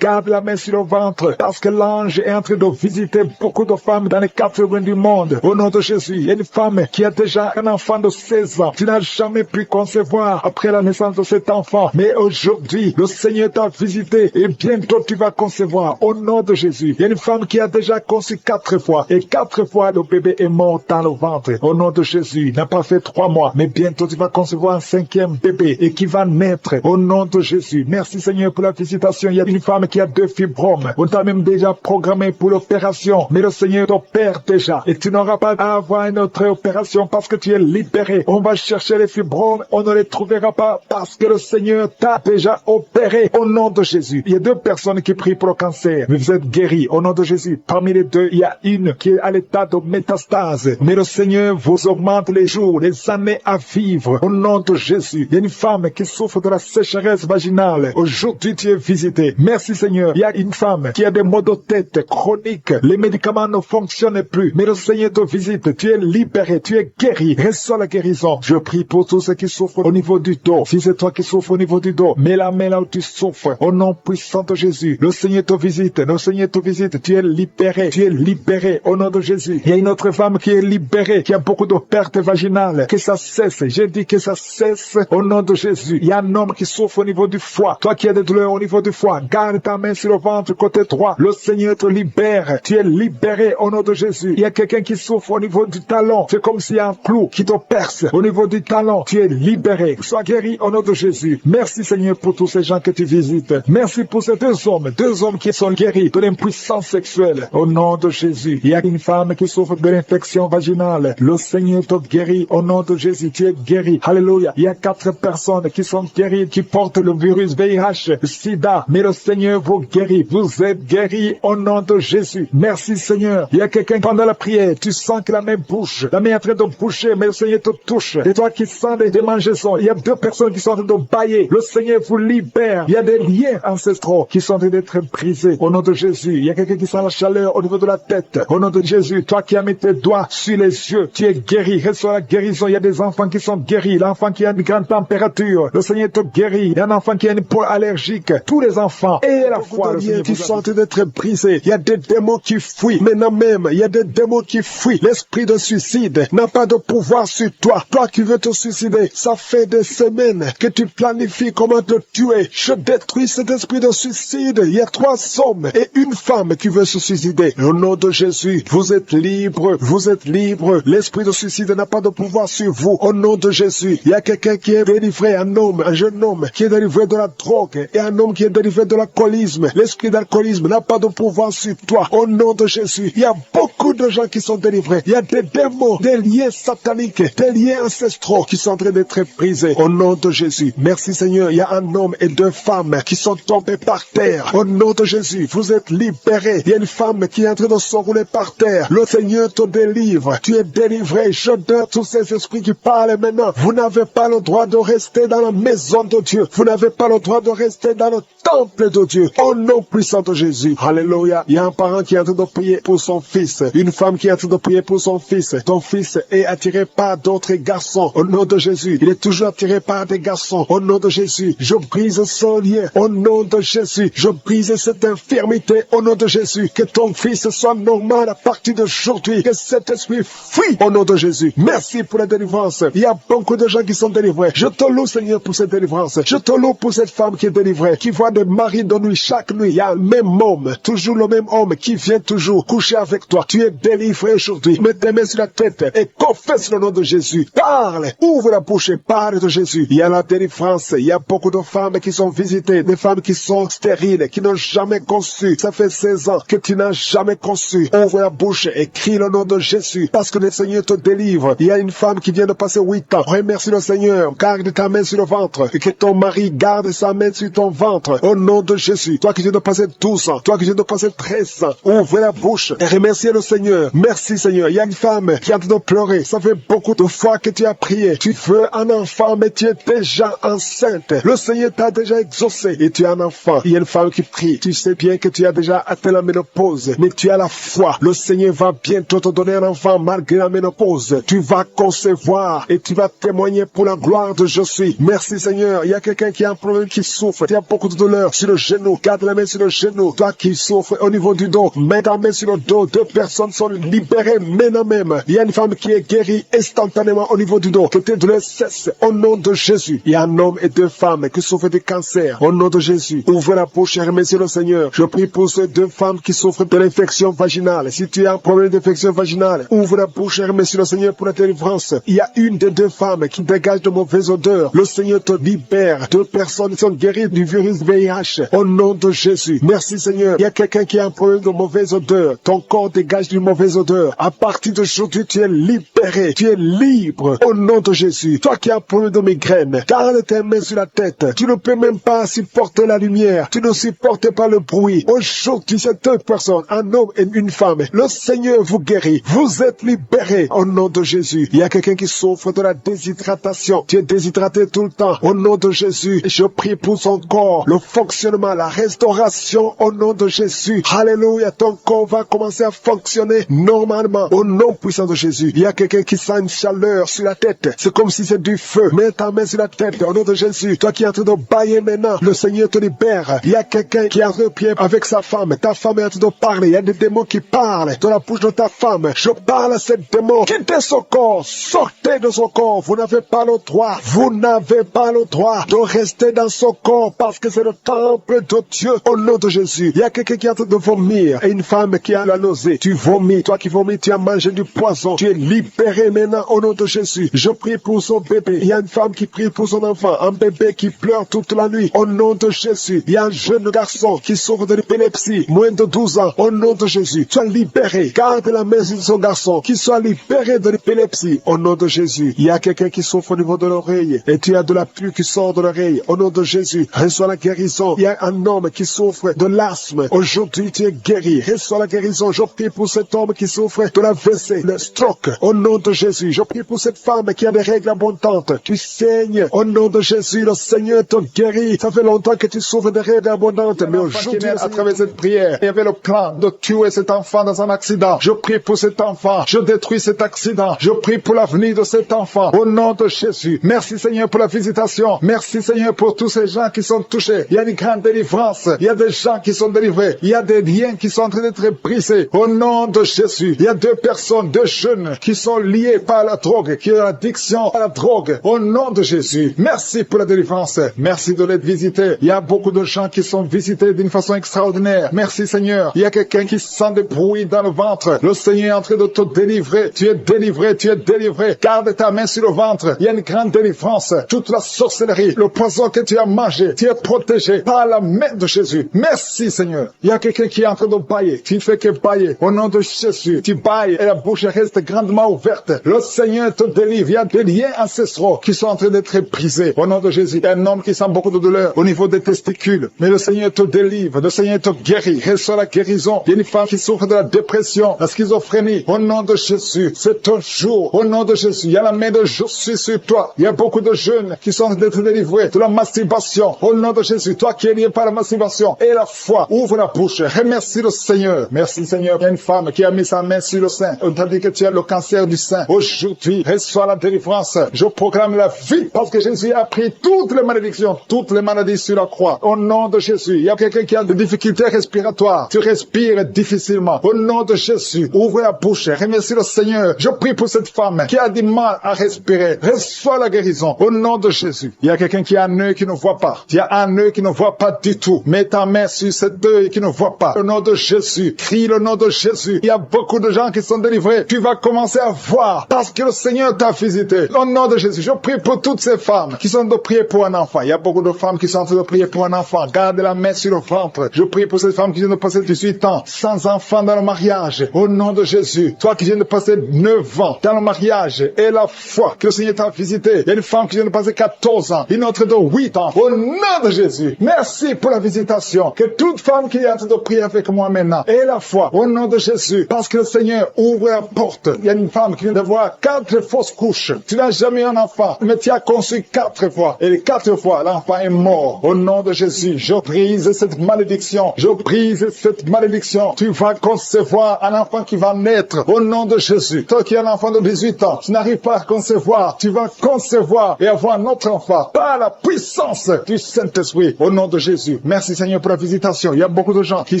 Garde la main sur le ventre. Parce que l'ange est en train de visiter beaucoup de femmes dans les 4 coins du monde. Au nom de Jésus. Il y a une femme qui a déjà un enfant de 16 ans. Tu n'as jamais pu concevoir après la naissance de cet enfant. Mais aujourd'hui, le Seigneur t'a visité et bientôt tu vas concevoir. Au nom de Jésus. Il y a une femme qui a déjà conçu 4 fois. Et 4 fois, le bébé est mort dans le ventre. Au nom de Jésus. Il n'a pas fait 3 mois. Mais bientôt tu vas concevoir un 5e bébé et qui va naître. Au nom de Jésus. Merci Seigneur pour la visitation. Il y a une femme qui a 2 fibromes. On t'a même déjà programmé pour l'opération. Mais le Seigneur t'opère déjà. Et tu n'auras pas à avoir une autre opération parce que tu es libéré. On va chercher les fibromes. On ne les trouvera pas parce que le Seigneur t'a déjà opéré au nom de Jésus. Il y a 2 personnes qui prient pour le cancer, mais vous êtes guéris au nom de Jésus. Parmi les 2, il y a une qui est à l'état de métastase, mais le Seigneur vous augmente les jours, les années à vivre au nom de Jésus. Il y a une femme qui souffre de la sécheresse vaginale. Aujourd'hui, tu es visité. Merci Seigneur. Il y a une femme qui a des maux de tête chroniques. Les médicaments ne fonctionnent plus, mais le Seigneur te visite. Tu es libéré, tu es guéri. Reçois la guérison. Je prie pour tous ceux qui souffrent au niveau du dos. Si c'est toi qui souffres au niveau du dos, mets la main là où tu souffres. Au nom puissant de Jésus. Le Seigneur te visite. Le Seigneur te visite. Tu es libéré. Tu es libéré au nom de Jésus. Il y a une autre femme qui est libérée, qui a beaucoup de pertes vaginales. Que ça cesse. J'ai dit que ça cesse au nom de Jésus. Il y a un homme qui souffre au niveau du foie. Toi qui as des douleurs au niveau du foie, garde ta main sur le ventre côté droit. Le Seigneur te libère. Tu es libéré au nom de Jésus. Il y a quelqu'un qui souffre au niveau du talon. C'est comme s'il y a un clou qui te perce au niveau du talon. Tu es libéré. Sois guéri au nom de Jésus. Merci Seigneur pour tous ces gens que tu visites. Merci pour ces 2 hommes qui sont guéris de l'impuissance sexuelle au nom de Jésus. Il y a une femme qui souffre de l'infection vaginale. Le Seigneur te guérit au nom de Jésus. Tu es guéri. Alléluia. Il y a 4 personnes qui sont guéries, qui portent le virus VIH, SIDA. Mais le Seigneur vous guérit. Vous êtes guéris au nom de Jésus. Merci Seigneur. Il y a quelqu'un pendant la prière, tu sens que la main bouge. La main est en train de bouger, mais le Seigneur te touche. Et toi qui sens des démangeaisons, il y a 2 personnes qui sont en train de bailler. Le Seigneur vous libère. Il y a des liens ancestraux qui sont en train d'être brisés au nom de Jésus. Il y a quelqu'un qui sent la chaleur au niveau de la tête. Au nom de Jésus, toi qui as mis tes doigts sur les yeux, tu es guéri. Reçois la guérison. Il y a des enfants qui sont guéris. L'enfant qui a une grande température, le Seigneur te guérit. Il y a un enfant qui a une peau allergique. Tous les enfants et la foi, le Seigneur qui sont en train d'être brisés. Il y a des démons qui fuient. Maintenant même, il y a des démons qui fuient. L'esprit de suicide n'a pas de pouvoir sur toi. Toi qui veux te suicider, ça fait des semaines que tu planifies comment te tuer. Je détruis cet esprit de suicide. Il y a 3 hommes et une femme qui veut se suicider. Au nom de Jésus, vous êtes libre. Vous êtes libre. L'esprit de suicide n'a pas de pouvoir sur vous. Au nom de Jésus, il y a quelqu'un qui est délivré, un jeune homme qui est délivré de la drogue et un homme qui est délivré de l'alcoolisme. L'esprit d'alcoolisme n'a pas de pouvoir sur toi. Au nom de Jésus, il y a beaucoup de gens qui sont délivrés. Il y a des démons, des liens sataniques, des liens ancestraux qui sont en train d'être brisés. Au nom de Jésus, merci Seigneur. Il y a un homme et 2 femmes qui sont tombés par terre. Au nom de Jésus, vous êtes libérés. Il y a une femme qui est en train de s'enrouler par terre. Le Seigneur te délivre. Tu es délivré. Je donne tous ces esprits qui parlent maintenant. Vous n'avez pas le droit de rester dans la maison de Dieu. Vous n'avez pas le droit de rester dans le temple de Dieu. Au nom puissant de Jésus. Alléluia. Il y a un parent qui est en train de prier pour son fils. Une femme qui est en train de prier pour son fils. Ton fils est attiré par d'autres garçons. Au nom de Jésus. Il est toujours attiré par des garçons. Au nom de Jésus. Je brise ce lien. Au nom de Jésus. Je brise cette infirmité. Au nom de Jésus. Que ton fils soit normal à partir d'aujourd'hui. Que cet esprit fuit. Au nom de Jésus. Merci pour la délivrance. Il y a beaucoup de gens qui sont délivrés. Je te loue Seigneur pour cette délivrance. Je te loue pour cette femme qui est délivrée. Qui voit des maris de nuit. Chaque nuit, il y a le même homme. Toujours le même homme qui vient toujours coucher avec toi. Tu es délivré aujourd'hui. Mets tes mains sur la tête et confesse le nom de Jésus. Parle. Ouvre la bouche et parle de Jésus. Il y a la délivrance. Il y a beaucoup de femmes qui sont visitées. Des femmes qui sont stériles, qui n'ont jamais conçu. Ça fait 16 ans que tu n'as jamais conçu. Ouvre la bouche et crie le nom de Jésus. Parce que le Seigneur te délivre. Il y a une femme qui vient de passer 8 ans. Remercie le Seigneur. Garde ta main sur le ventre. Et que ton mari garde sa main sur ton ventre. Au nom de Jésus. Toi qui viens de passer 12 ans. Toi qui viens de passer 13 ans. Ouvre la bouche et remercie le Seigneur. Merci Seigneur. Il y a une femme qui est en train de pleurer. Ça fait beaucoup de fois que tu as prié. Tu veux un enfant, mais tu es déjà enceinte. Le Seigneur t'a déjà exaucé et tu as un enfant. Il y a une femme qui prie. Tu sais bien que tu as déjà atteint la ménopause, mais tu as la foi. Le Seigneur va bientôt te donner un enfant malgré la ménopause. Tu vas concevoir et tu vas témoigner pour la gloire de je suis. Merci Seigneur. Il y a quelqu'un qui a un problème, qui souffre. Tu as beaucoup de douleur sur le genou. Garde la main sur le genou. Toi qui souffres au niveau du dos, mets ta main sur le dos. 2 personnes sont libérées maintenant même. Il y a une femme qui est guérie instantanément au niveau du dos. Que tes douleurs cessent au nom de Jésus. Il y a un homme et 2 femmes qui souffrent de cancer au nom de Jésus. Ouvre la bouche et remercie le Seigneur. Je prie pour ces 2 femmes qui souffrent de l'infection vaginale. Si tu as un problème d'infection vaginale, ouvre la bouche et remercie le Seigneur pour la délivrance. Il y a une des 2 femmes qui dégage de mauvaises odeurs. Le Seigneur te libère. 2 personnes sont guéries du virus VIH au nom de Jésus. Merci Seigneur. Il y a quelqu'un qui a un problème de mauvaise odeur. Ton corps dégage d'une mauvaise odeur. À partir d'aujourd'hui, tu es libéré. Tu es libre au nom de Jésus. Toi qui as un problème de migraine, peine. Garde tes mains sur la tête. Tu ne peux même pas supporter la lumière. Tu ne supportes pas le bruit. Aujourd'hui, c'est deux personnes, un homme et une femme. Le Seigneur vous guérit. Vous êtes libérés au nom de Jésus. Il y a quelqu'un qui souffre de la déshydratation. Tu es déshydraté tout le temps. Au nom de Jésus, je prie pour son corps, le fonctionnement, la restauration au nom de Jésus. Alléluia, ton corps va commencer à fonctionner normalement au nom puissant de Jésus. Il y a quelqu'un qui sent une chaleur sur la tête. C'est comme si c'est du feu. Mets ta main sur la tête au nom de Jésus. Toi qui es en train de bailler maintenant, le Seigneur te libère. Il y a quelqu'un qui est en train de prier avec sa femme. Ta femme est en train de parler. Il y a des démons qui parlent dans la bouche de ta femme. Je parle à ces démons. Quittez son corps. Sortez de son corps. Vous n'avez pas le droit. Vous n'avez pas le droit de rester dans son corps parce que c'est le temple de Dieu au nom de Jésus. Il y a quelqu'un qui est en train de vomir et une femme qui a la nausée. Tu vomis. Toi qui vomis, tu as mangé du poison. Tu es libéré maintenant au nom de Jésus. Je prie pour son bébé. Il y a une femme qui prie pour son enfant. Un bébé qui pleure toute la nuit. Au nom de Jésus. Il y a un jeune garçon qui souffre de l'épilepsie. Moins de 12 ans. Au nom de Jésus. Sois libéré. Garde la main sur son garçon. Qu'il soit libéré de l'épilepsie. Au nom de Jésus. Il y a quelqu'un qui souffre au niveau de l'oreille. Et tu as de la pluie qui sort de l'oreille. Au nom de Jésus. Reçois la guérison. Il y a un homme qui souffre de l'asthme. Aujourd'hui, tu es guéri. Reçois la guérison. Je prie pour cet homme qui souffre de la WC, le stroke. Au nom de Jésus. Je prie pour cette femme qui a des règles abondantes. Tu saignes. Au nom de Jésus, le Seigneur te guérit. Ça fait longtemps que tu souffres de règles abondantes. Mais aujourd'hui, à travers cette prière, il y avait le plan de tuer cet enfant dans un accident. Je prie pour cet enfant. Je détruis cet accident. Je prie pour l'avenir de cet enfant. Au nom de Jésus. Merci Seigneur pour la visitation. Merci Seigneur pour tous ces gens qui sont touchés. Il y a une grande délivrance. Il y a des gens qui sont délivrés. Il y a des liens qui sont en train d'être brisés. Au nom de Jésus. Il y a deux personnes, deux jeunes qui sont liés par la drogue, qui ont l'addiction à la drogue. Au nom de Jésus. Merci pour la délivrance. Merci de l'être visité. Il y a beaucoup de gens qui sont visités d'une façon extraordinaire. Merci Seigneur. Il y a quelqu'un qui sent des bruits dans le ventre. Le Seigneur est en train de te délivrer. Tu es délivré, tu es délivré. Garde ta main sur le ventre. Il y a une grande délivrance. Toute la sorcellerie, le poison que tu as mangé, tu es protégé par la main de Jésus. Merci Seigneur. Il y a quelqu'un qui est en train de bailler. Tu ne fais que bailler. Au nom de Jésus, tu bailles et la bouche reste grandement ouverte. Le Seigneur te délivre. Il y a des liens ancestraux qui sont en train d'être brisés. Au nom de Jésus, il y a un homme qui sent beaucoup de douleur au niveau des testicules. Mais le Seigneur te délivre. Le Seigneur te guérit. Reçois la guérison. Il y a une femme qui souffre de la dépression, la schizophrénie. Au nom de Jésus, c'est ton jour. Au nom de Jésus, il y a la main de je suis sur toi. Il y a beaucoup de jeunes qui sont en train d'être délivrés de la masturbation. Au nom de Jésus, toi qui es lié par la masturbation et la foi, ouvre la bouche. Remercie le Seigneur. Merci Seigneur. Il y a une femme qui a mis sa main sur le sein. On t'a dit que tu as le cancer du sein. Aujourd'hui, reçois la délivrance. Je proclame la vie parce que Jésus a pris toutes les malédictions, toutes les maladies sur la croix. Au nom de Jésus, il y a quelqu'un qui a des difficultés respiratoires. Tu respires difficilement. Au nom de Jésus, ouvre la bouche. Remercie le Seigneur. Je prie pour cette femme qui a du mal à respirer. Reçois la guérison. Au nom de Jésus. Il y a quelqu'un qui a un œil qui ne voit pas. Il y a un œil qui ne voit pas du tout. Mets ta main sur cet œil qui ne voit pas. Au nom de Jésus. Crie le nom de Jésus. Il y a beaucoup de gens qui sont délivrés. Tu vas commencer à voir parce que le Seigneur t'a visité. Au nom de Jésus. Je prie pour toutes ces femmes qui sont de prier pour un enfant. Il y a beaucoup de femmes qui sont en train de prier pour un enfant. Garde la main sur le ventre. Je prie pour cette femme qui vient de passer 18 ans sans enfant dans le mariage. Au nom de Jésus. Toi qui viens de passer 9 ans dans le mariage et la foi que le Seigneur t'a visité. Il y a une femme qui vient de passer 14 ans. Une autre de 8 ans. Au nom de Jésus. Merci pour la visitation. Que toute femme qui est en train de prier avec moi maintenant ait la foi. Au nom de Jésus. Parce que le Seigneur ouvre la porte. Il y a une femme qui vient d'avoir 4 fausses couches. Tu n'as jamais eu un enfant, mais tu as conçu 4 fois. Et les 4 fois, l'enfant est mort. Au nom de Jésus, je brise cette malédiction. Je brise cette malédiction. Tu vas concevoir un enfant qui va naître. Au nom de Jésus. Toi qui as un enfant de 18 ans, tu n'arrives pas à concevoir. Tu vas concevoir et avoir un autre enfant par la puissance du Saint-Esprit. Au nom de Jésus. Merci Seigneur pour la visitation. Il y a beaucoup de gens qui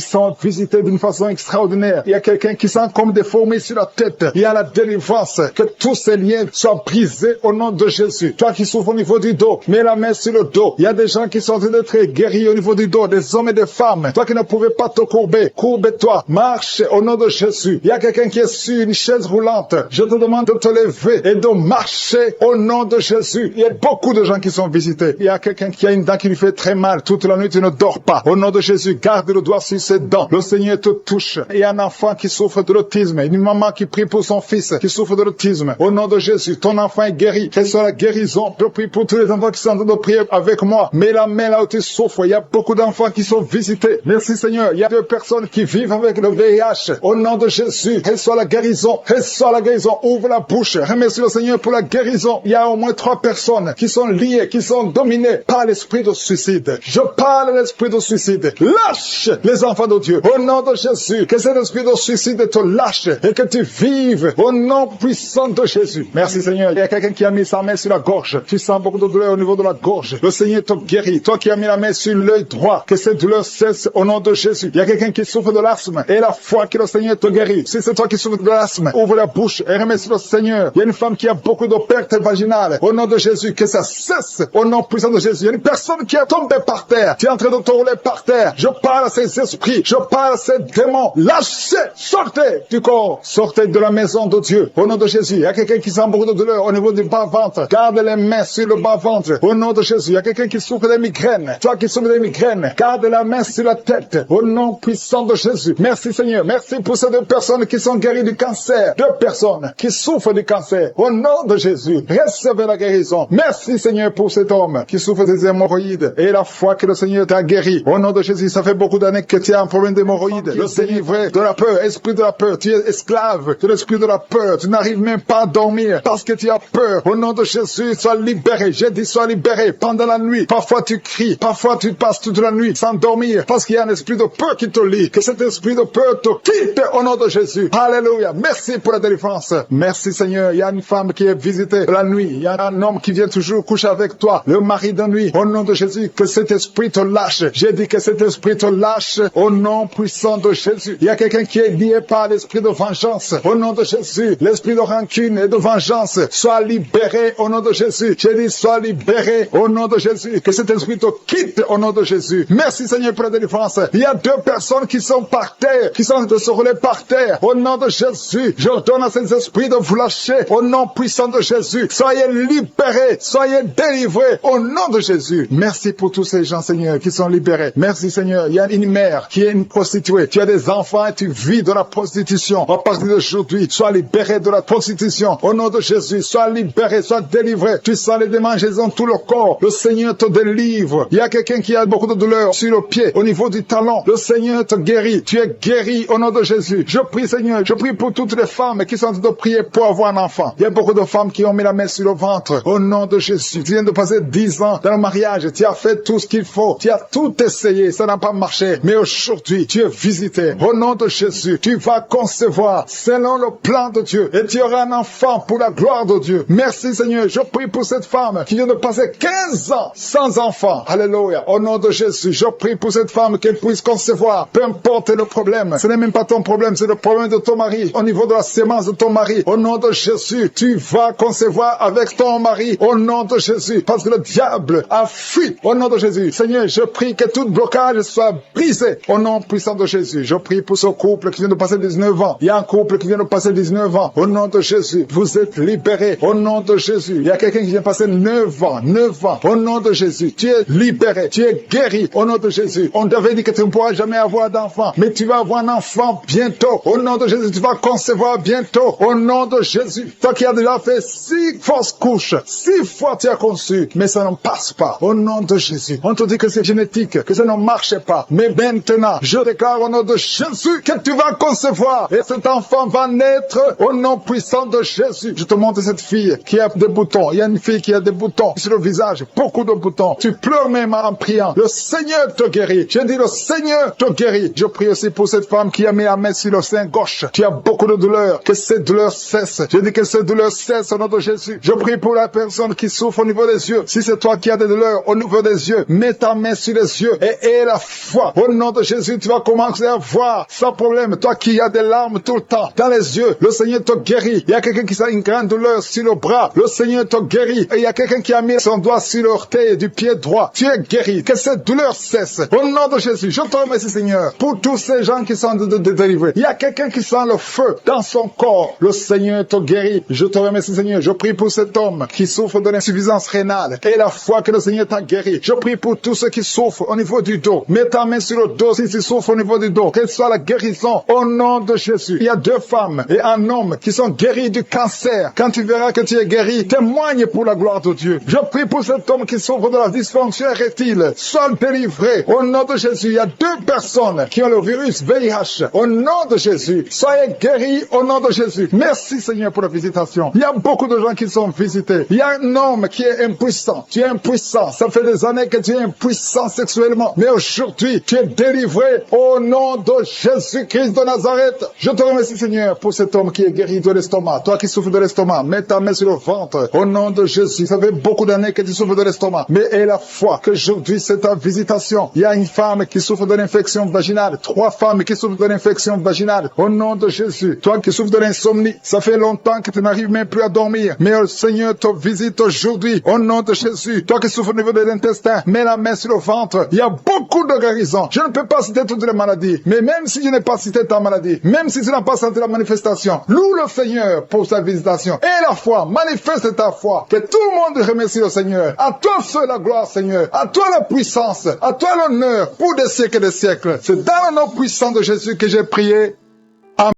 sont visités d'une façon extraordinaire. Il y a quelqu'un qui sent comme des fourmis sur la tête. Il y a la délivrance. Que tous ces liens soient brisés au nom de Jésus. Toi qui souffres au niveau du dos, mets la main sur le dos. Il y a des gens qui sont en train d'être guéris au niveau du dos, des hommes et des femmes. Toi qui ne pouvais pas te courber, courbe-toi. Marche au nom de Jésus. Il y a quelqu'un qui est sur une chaise roulante. Je te demande de te lever et de marcher au nom de Jésus. Il y a beaucoup de gens qui sont visités. Il y a quelqu'un qui a une dent qui lui fait très mal. Toute la nuit, tu ne dors pas. Au nom de Jésus, garde le doigt sur ses dents. Le Seigneur te touche. Il y a un enfant qui souffre de l'autisme. Une maman qui prie pour son fils qui souffre de l'autisme. Au nom de Jésus, ton enfant est guéri. Reçois la guérison Je prie pour tous les enfants qui sont en train de prier avec moi. Mets la main là où tu souffres. Il y a beaucoup d'enfants qui sont visités. Merci Seigneur. Il y a 2 personnes qui vivent avec le VIH. Au nom de Jésus, reçois la guérison. Reçois la guérison. Ouvre la bouche. Remercie le Seigneur pour la guérison. Il y a au moins 3 personnes qui sont liées, qui sont dominées par l'esprit de suicide. Je parle de l'esprit de suicide. Lâche les enfants de Dieu. Au nom de Jésus, que cet esprit de suicide te lâche et que tu vives au nom puissant de Jésus. Merci Seigneur. Il y a quelqu'un qui a mis sa main sur la gorge. Tu sens beaucoup de douleur au niveau de la gorge. Le Seigneur te guérit. Toi qui as mis la main sur l'œil droit, que cette douleur cesse au nom de Jésus. Il y a quelqu'un qui souffre de l'asthme et la foi que le Seigneur te guérit. Si c'est toi qui souffres de l'asthme, ouvre la bouche et remercie le Seigneur. Il y a une femme qui a beaucoup de pertes vaginales. Au nom de Jésus, que ça cesse au nom puissant de Jésus. Il y a une personne qui est tombée par terre. Tu es en train de te rouler par terre. Je parle à ces esprits. Je parle à ces démons. Lâchez, sortez du corps. Sortez de la maison de Dieu. Au nom de Jésus. Il y a quelqu'un qui sent beaucoup de douleur au niveau du bas-ventre. Garde les mains sur le bas-ventre. Au nom de Jésus. Il y a quelqu'un qui souffre des migraines. Toi qui souffres des migraines, garde la main sur la tête. Au nom puissant de Jésus. Merci Seigneur. Merci pour ces 2 personnes qui sont guéries du cancer. 2 personnes qui souffrent du cancer. Au nom de Jésus. Recevez la guérison. Merci Seigneur pour cet homme qui souffre des hémorroïdes. Et la foi que le Seigneur t'a guéri. Au nom de Jésus. Ça fait beaucoup d'années que tu as un problème d'hémorroïdes. Le Seigneur est vrai de la peur. Esprit de la peur. Tu es esclave de l'esprit de la peur. Tu n'arrives même pas à dormir parce que tu as peur. Au nom de Jésus, sois libéré. J'ai dit sois libéré pendant la nuit. Parfois tu cries. Parfois tu passes toute la nuit sans dormir parce qu'il y a un esprit de peur qui te lie. Que cet esprit de peur te quitte au nom de Jésus. Alléluia. Merci pour la délivrance. Merci Seigneur. Il y a une femme qui est visitée la nuit. Il y a un homme qui vient toujours coucher avec toi. Le mari de nuit. Au nom de Jésus, que cet esprit te lâche. J'ai dit que cet esprit te lâche au nom puissant de Jésus. Il y a quelqu'un qui est lié par l'esprit de vengeance. Au nom de Jésus, l'esprit de rancune et de vengeance soit libéré au nom de Jésus. J'ai dit sois libéré au nom de Jésus. Que cet esprit te quitte au nom de Jésus. Merci Seigneur pour la délivrance. Il y a 2 personnes qui sont par terre, qui sont de se rouler par terre. Au nom de Jésus, je ordonne à ces esprits de vous lâcher au nom puissant de Jésus. Soyez libérés, soyez délivrés au nom de Jésus. Merci pour tous ces gens Seigneur qui sont libérés. Merci Seigneur. Il y a une mère qui est une prostituée. Tu as des enfants et tu vis de la prostitution. À partir d'aujourd'hui, sois libéré de la prostitution. Au nom de Jésus, sois libéré, sois délivré. Tu sens les démangeaisons dans tout le corps. Le Seigneur te délivre. Il y a quelqu'un qui a beaucoup de douleur sur le pied, au niveau du talon. Le Seigneur te guérit. Tu es guéri au nom de Jésus. Je prie Seigneur, je prie pour toutes les femmes qui sont en train de prier pour avoir un enfant. Il y a beaucoup de femmes qui ont mis la main sur le ventre. Au nom de Jésus, tu viens de passer 10 ans dans le mariage. Tu as fait tout ce qu'il faut. Tu as tout essayé. Ça n'a pas marché. Mais aujourd'hui, tu es visité. Au nom de Jésus, tu vas concevoir selon le plan de Dieu. Et tu auras un enfant pour la gloire de Dieu. Merci Seigneur. Je prie pour cette femme qui vient de passer 15 ans sans enfant. Alléluia. Au nom de Jésus, je prie pour cette femme qu'elle puisse concevoir. Peu importe le problème. Ce n'est même pas ton problème, c'est le problème de ton mari. Au niveau de la sémence de ton mari. Au nom de Jésus, tu vas concevoir avec ton mari. Au nom de Jésus. Parce que le diable a fui. Au nom de Jésus. Seigneur, je prie que tout blocage soit brisé. Au nom puissant de Jésus. Je prie pour ce couple qui vient de passer 19 ans. Il y a un couple qui vient de passer 19 ans. Au nom de Jésus, vous êtes libérés. Au nom de Jésus. Il y a quelqu'un qui vient de passer 9 ans. 9 ans. Au nom de Jésus. Tu es libéré. Tu es guéri. Au nom de Jésus. On t'avait dit que tu ne pourras jamais avoir d'enfant. Mais tu vas avoir un enfant bientôt. Au nom de Jésus. Tu vas concevoir bientôt. Au nom de Jésus. Toi qui as déjà fait 6 fausses couches. 6 fois tu as conçu. Mais ça ne passe pas. Au nom de Jésus. On te dit que c'est génétique. Que ça ne marche pas. Mais maintenant, je déclare au nom de Jésus que tu vas concevoir. Et cet enfant va naître au nom puissant de Jésus. Je te montre cette fille qui a des boutons. Il y a une fille qui a des boutons sur le visage. Beaucoup de boutons. Tu pleures même en priant. Le Seigneur te guérit. Je dis le Seigneur te guérit. Je prie aussi pour cette femme qui a mis la main sur le sein gauche. Tu as beaucoup de douleur. Que cette douleur cesse. Je dis que cette douleur cesse au nom de Jésus. Je prie pour la personne qui souffre au niveau des yeux. Si c'est toi qui as des douleurs au niveau des yeux, mets ta main sur les yeux et aie la foi. Au nom de Jésus, tu vas commencer à voir sans problème. Toi qui as des larmes tout le temps dans les yeux, le Seigneur te guérit. Il y a quelqu'un qui a une grande douleur sur le bras. Le Seigneur te guérit. Et il y a quelqu'un qui a mis son doigt sur l'orteil du pied droit. Tu es guéri. Que cette douleur cesse. Au nom de Jésus, je te remercie Seigneur pour tous ces gens qui sont délivrés. Il y a quelqu'un qui sent le feu dans son corps. Le Seigneur te guérit. Je te remercie Seigneur. Je prie pour cet homme qui souffre de l'insuffisance rénale. Et la foi que le Seigneur t'a guéri. Je prie pour tous ceux qui souffrent au niveau du dos. Mets ta main sur le dos si tu souffres au niveau du dos. Qu'elle soit la guérison au nom de Jésus. Il y a 2 femmes et un homme qui sont guéris du cancer. Quand tu verras que tu es guéri, témoigne pour la gloire de Dieu. Je prie pour cet homme qui souffre de la dysfonction érectile. Sois délivré. Au nom de Jésus, il y a 2 personnes qui ont le virus VIH. Au nom de Jésus, soyez guéris au nom de Jésus. Merci Seigneur pour la visitation. Il y a beaucoup de gens qui sont visités. Il y a un homme qui est impuissant. Tu es impuissant. Ça fait des années que tu es impuissant sexuellement. Mais aujourd'hui, tu es délivré au nom de Jésus-Christ de Nazareth. Je te remercie Seigneur pour cet homme qui est guéri de l'estomac. Toi qui souffres de l'estomac, mets ta main sur le ventre. Au nom de Jésus. Ça fait beaucoup d'années que tu souffres de l'estomac. Mais aie la foi qu'aujourd'hui c'est ta visitation. Il y a une femme qui souffre de l'infection vaginale. 3 femmes qui souffrent de l'infection vaginale. Au nom de Jésus. Toi qui souffres de l'insomnie. Ça fait longtemps que tu n'arrives même plus à dormir. Mais le Seigneur te visite aujourd'hui. Au nom de Jésus. Toi qui souffres au niveau de l'intestin, mets la main sur le ventre. Il y a beaucoup de guérisons. Je ne peux pas citer toutes les maladies. Mais même si je n'ai pas cité ta maladie, même si tu n'as pas senti la manifestation, loue le Seigneur pour sa visitation. Et la foi, manifeste ta foi. Que tout le monde remercie le Seigneur. À toi seul la gloire, Seigneur. À toi la puissance. À toi l'honneur pour des siècles et des siècles. C'est dans le nom puissant de Jésus que j'ai prié.